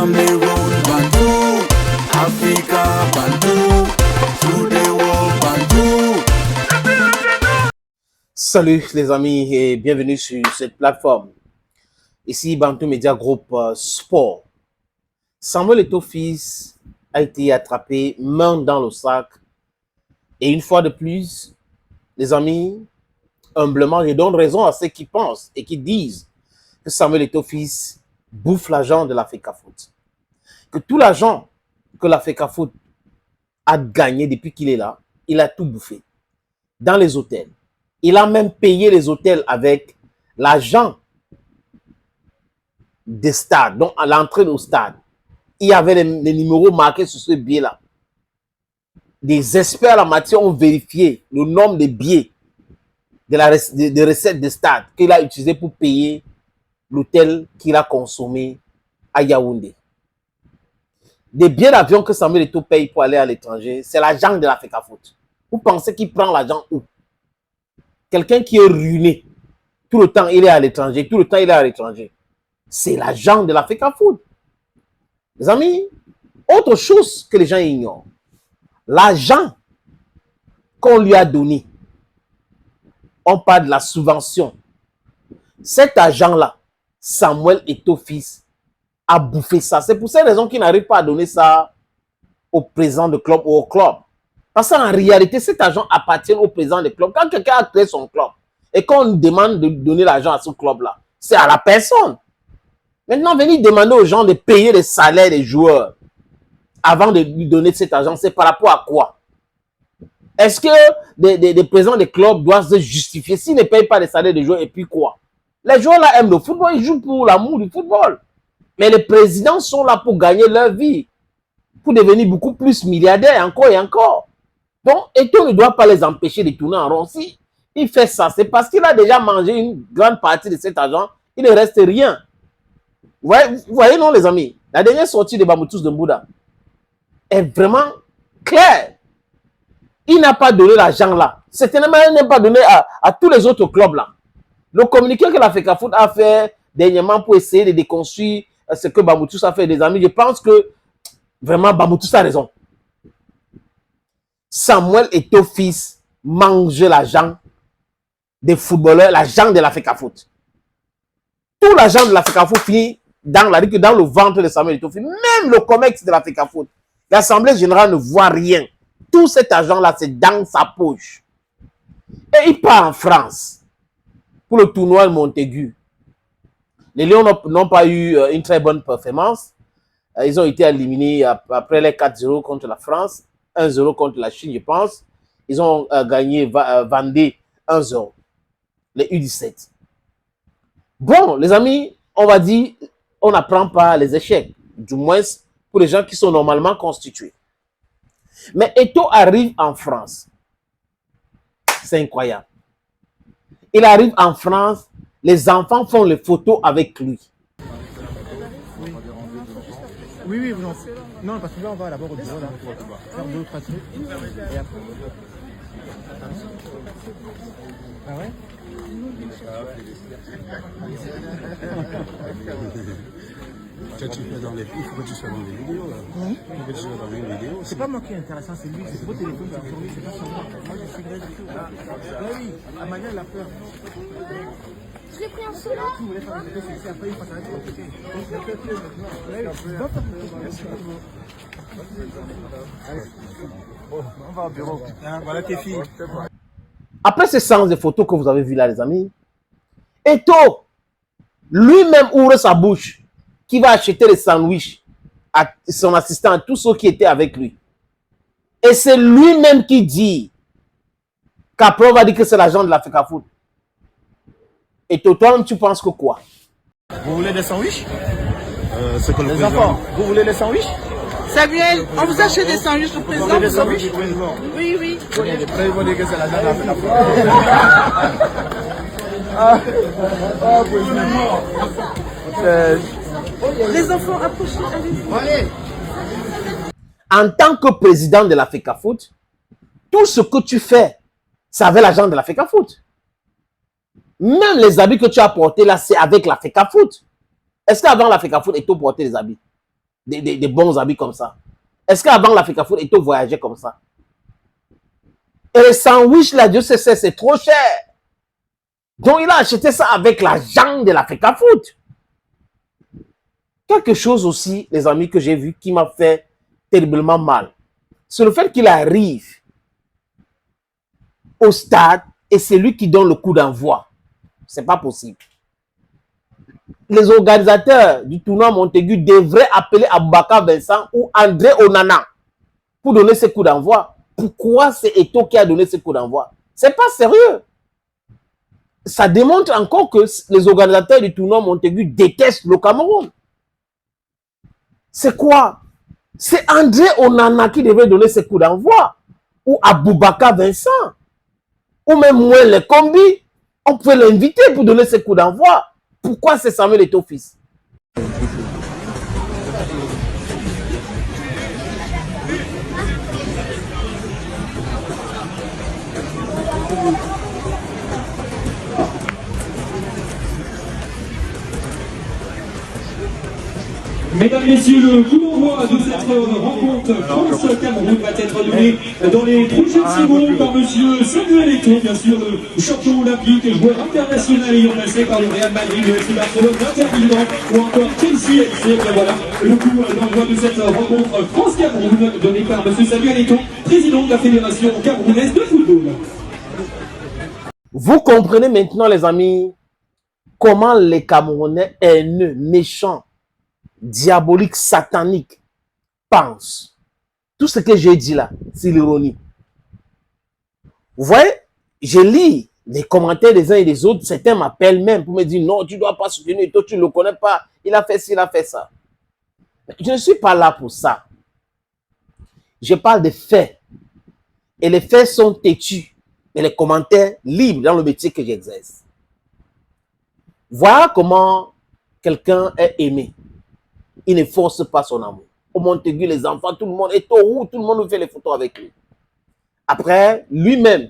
Cameroon, Bantou, Africa, Bantou, to the world, Bantou. Salut les amis et bienvenue sur cette plateforme. Ici Bantou Media Group Sport. Samuel Eto'o-Fils a été attrapé main dans le sac. Et une fois de plus, les amis, humblement, je donne raison à ceux qui pensent et qui disent que Samuel Eto'o-Fils bouffe l'argent de la FECAFOOT. Que tout l'argent que la FECAFOOT a gagné depuis qu'il est là, il a tout bouffé. Dans les hôtels. Il a même payé les hôtels avec l'argent des stades. Donc, à l'entrée au stade, il y avait les numéros marqués sur ce billet-là. Des experts en la matière ont vérifié le nombre de billets de recettes de stade qu'il a utilisé pour payer l'hôtel qu'il a consommé à Yaoundé. Des billets d'avion que Samuel Eto'o paye pour aller à l'étranger, c'est l'argent de la FECAFOOT. Vous pensez qu'il prend l'argent où? Quelqu'un qui est ruiné, tout le temps il est à l'étranger, tout le temps il est à l'étranger. C'est l'argent de la FECAFOOT. Les amis, autre chose que les gens ignorent, l'argent qu'on lui a donné, on parle de la subvention. Cet argent-là, Samuel Eto'o-Fils a bouffé ça. C'est pour cette raison qu'il n'arrive pas à donner ça au président de club ou au club. Parce qu'en réalité, cet argent appartient au président du club. Quand quelqu'un a créé son club et qu'on demande de donner l'argent à ce club-là, c'est à la personne. Maintenant, venir demander aux gens de payer les salaires des joueurs avant de lui donner cet argent, c'est par rapport à quoi? Est-ce que des présidents des clubs doivent se justifier s'ils ne payent pas les salaires des joueurs et puis quoi? Les joueurs là aiment le football, ils jouent pour l'amour du football. Mais les présidents sont là pour gagner leur vie, pour devenir beaucoup plus milliardaires encore et encore. Donc, Eto'o ne doit pas les empêcher de tourner en rond. Si il fait ça, c'est parce qu'il a déjà mangé une grande partie de cet argent. Il ne reste rien. Vous voyez, non, les amis? La dernière sortie de Bamoutou Doumbouda est vraiment claire. Il n'a pas donné l'argent là. Certainement, il n'a pas donné à tous les autres clubs là. Le communiqué que la FECAFOOT a fait dernièrement pour essayer de déconstruire ce que Bamoutou a fait, les amis, je pense que vraiment Bamoutou a raison. Samuel Eto'o-Fils mange l'argent des footballeurs, l'argent de la FECAFOOT. Tout l'argent de la FECAFOOT finit dans le ventre de Samuel Eto'o-Fils. Même le COMEX de la FECAFOOT. L'Assemblée générale ne voit rien. Tout cet argent-là, c'est dans sa poche. Et il part en France pour le tournoi de Montaigu. Les Lions n'ont pas eu une très bonne performance. Ils ont été éliminés après les 4-0 contre la France. 1-0 contre la Chine, je pense. Ils ont gagné Vendée 1-0. Les U17. Bon, les amis, on va dire, on n'apprend pas les échecs. Du moins, pour les gens qui sont normalement constitués. Mais Eto'o arrive en France. C'est incroyable. Il arrive en France, les enfants font les photos avec lui. Oui, vous en... Non, parce que là, on va d'abord au bureau, là, faire 2 ou 3 trucs, et après... Ah ouais? Tu fais dans les... Il faut que tu sois dans les vidéos, là. Il faut que tu sois dans les vidéos. C'est pas moi qui est intéressant, c'est lui, c'est vos téléphones qui sont sur lui, c'est pas sur moi. Moi, je suis vrai du tout. Oui, Amania, elle a peur. J'ai pris un solo. Si vous voulez faire des photos, c'est après, il faut s'arrêter de côté. On va au bureau. Voilà tes filles. Après ces séances de photos que vous avez vues là, les amis, Eto'o, lui-même ouvre sa bouche, qui va acheter les sandwichs à son assistant, à tous ceux qui étaient avec lui. Et c'est lui-même qui dit qu'après on va dire que c'est l'argent de la FECAFOOT. Eto'o, toi, tu penses que quoi? Vous voulez des sandwichs? C'est que le Les président... enfants, vous voulez des sandwichs? Samuel, on vous achète des sandwichs au Vous président. voulez des sandwichs? Oui, oui. Après, ils vont dire que c'est la dame de la Les enfants, approchez, allez-y. En tant que président de la FECAFOOT, tout ce que tu fais, c'est avec l'argent de la FECAFOOT. Même les habits que tu as portés là, c'est avec la FECAFOOT. Est-ce qu'avant la FECAFOOT, Eto'o portait les habits? des bons habits comme ça. Est-ce qu'avant l'Africa Foot, Eto'o voyageait comme ça? Et les sandwichs, là, Dieu sait, c'est trop cher. Donc, il a acheté ça avec l'argent de l'Africa Foot. Quelque chose aussi, les amis, que j'ai vu qui m'a fait terriblement mal. C'est le fait qu'il arrive au stade et c'est lui qui donne le coup d'envoi. C'est pas possible. Les organisateurs du tournoi Montaigu devraient appeler Aboubakar Vincent ou André Onana pour donner ce coup d'envoi. Pourquoi c'est Eto'o qui a donné ce coup d'envoi? C'est pas sérieux. Ça démontre encore que les organisateurs du tournoi Montaigu détestent le Cameroun. C'est quoi? C'est André Onana qui devait donner ce coup d'envoi. Ou Aboubakar Vincent. Ou même moi, les combis. On pouvait l'inviter pour donner ce coup d'envoi. Pourquoi c'est Samuel Eto'o fils? Mesdames, Messieurs, le coup d'envoi de cette rencontre France-Cameroun va être donné dans les prochaines secondes par monsieur Samuel Eto'o, bien sûr, le champion olympique, joueur international ayant passé par le Real Madrid, le FC Barcelone, l'Inter Milan ou encore Chelsea. Et bien voilà, le coup d'envoi de cette rencontre France-Cameroun donné par monsieur Samuel Eto'o, président de la Fédération camerounaise de football. Vous comprenez maintenant, les amis, comment les Camerounais haineux, méchants, diaboliques, sataniques pensent. Tout ce que j'ai dit là, c'est l'ironie. Vous voyez, je lis les commentaires des uns et des autres. Certains m'appellent même pour me dire non, tu ne dois pas soutenir, toi tu ne le connais pas. Il a fait ci, il a fait ça. Je ne suis pas là pour ça. Je parle des faits. Et les faits sont têtus. Et les commentaires libres dans le métier que j'exerce. Voilà comment quelqu'un est aimé. Il ne force pas son amour. Au Montaigu, les enfants, tout le monde est au roux, tout le monde fait les photos avec lui. Après, lui-même,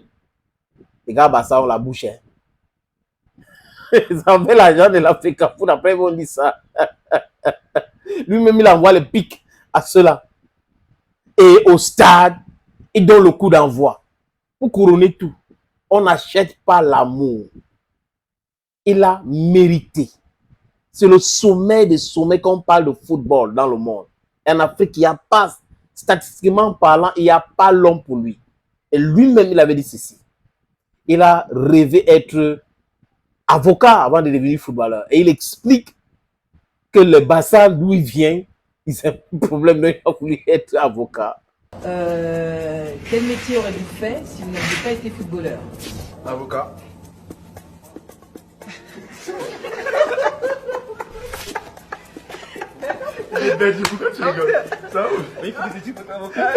les gars, bah ça, on la bouche. Ils avaient l'argent de l'Africa Foot, après ils vont dire ça. Lui-même, il envoie les pics à ceux-là. Et au stade, il donne le coup d'envoi. Pour couronner tout, on n'achète pas l'amour. Il a mérité. C'est le sommet des sommets quand on parle de football dans le monde. En Afrique, il n'y a pas, statistiquement parlant, il n'y a pas l'homme pour lui. Et lui-même, il avait dit ceci. Il a rêvé être avocat avant de devenir footballeur. Et il explique que le bassin d'où il vient, il a un problème, il a voulu être avocat. Quel métier aurez-vous fait si vous n'aviez pas été footballeur? Avocat. Pourquoi tu rigoles? Ça ouf. Mais il faut des études pour être avocat.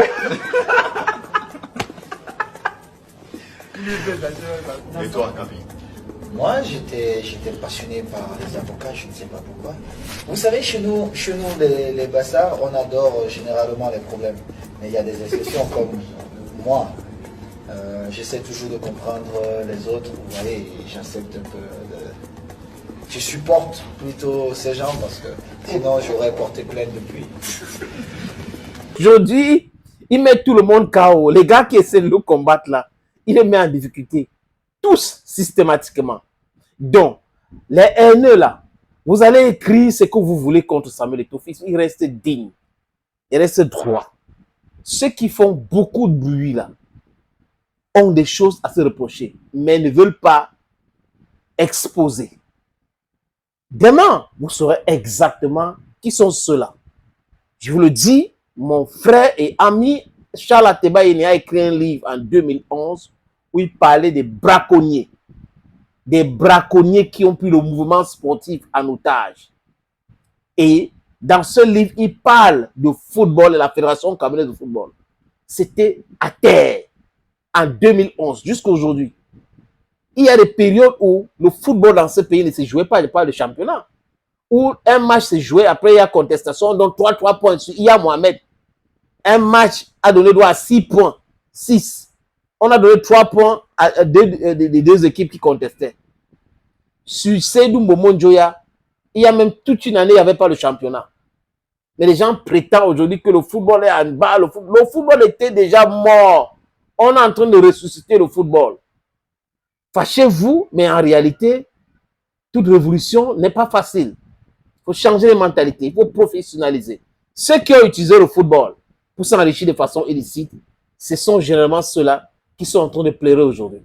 Il est bête, là. Et toi, Gabi? Moi, j'étais passionné par les avocats, je ne sais pas pourquoi. Vous savez, chez nous les bassards, on adore généralement les problèmes. Mais il y a des exceptions comme moi. J'essaie toujours de comprendre les autres. Vous voyez, j'accepte un peu je supporte plutôt ces gens parce que sinon j'aurais porté plainte depuis. Aujourd'hui, il met tout le monde KO. Les gars qui essaient de le combattre là, il les met en difficulté. Tous systématiquement. Donc, les haineux là, vous allez écrire ce que vous voulez contre Samuel Eto'o fils. Il reste digne. Il reste droit. Ceux qui font beaucoup de bruit là ont des choses à se reprocher, mais ne veulent pas exposer. Demain, vous saurez exactement qui sont ceux-là. Je vous le dis, mon frère et ami Charles Ateba a écrit un livre en 2011 où il parlait des braconniers. Des braconniers qui ont pris le mouvement sportif en otage. Et dans ce livre, il parle de football et la Fédération camerounaise de football. C'était à terre en 2011 jusqu'à aujourd'hui. Il y a des périodes où le football dans ce pays ne se jouait pas, de championnat. Où un match se jouait, après il y a contestation, donc 3 points. Il y a Mohamed. Un match a donné droit à 6 points. 6. On a donné 3 points à des deux équipes qui contestaient. Sur Seydou Momo Njoya, il y a même toute une année, il n'y avait pas le championnat. Mais les gens prétendent aujourd'hui que le football est en bas. Le football était déjà mort. On est en train de ressusciter le football. Fâchez-vous, mais en réalité, toute révolution n'est pas facile. Il faut changer les mentalités, il faut professionnaliser. Ceux qui ont utilisé le football pour s'enrichir de façon illicite, ce sont généralement ceux-là qui sont en train de pleurer aujourd'hui.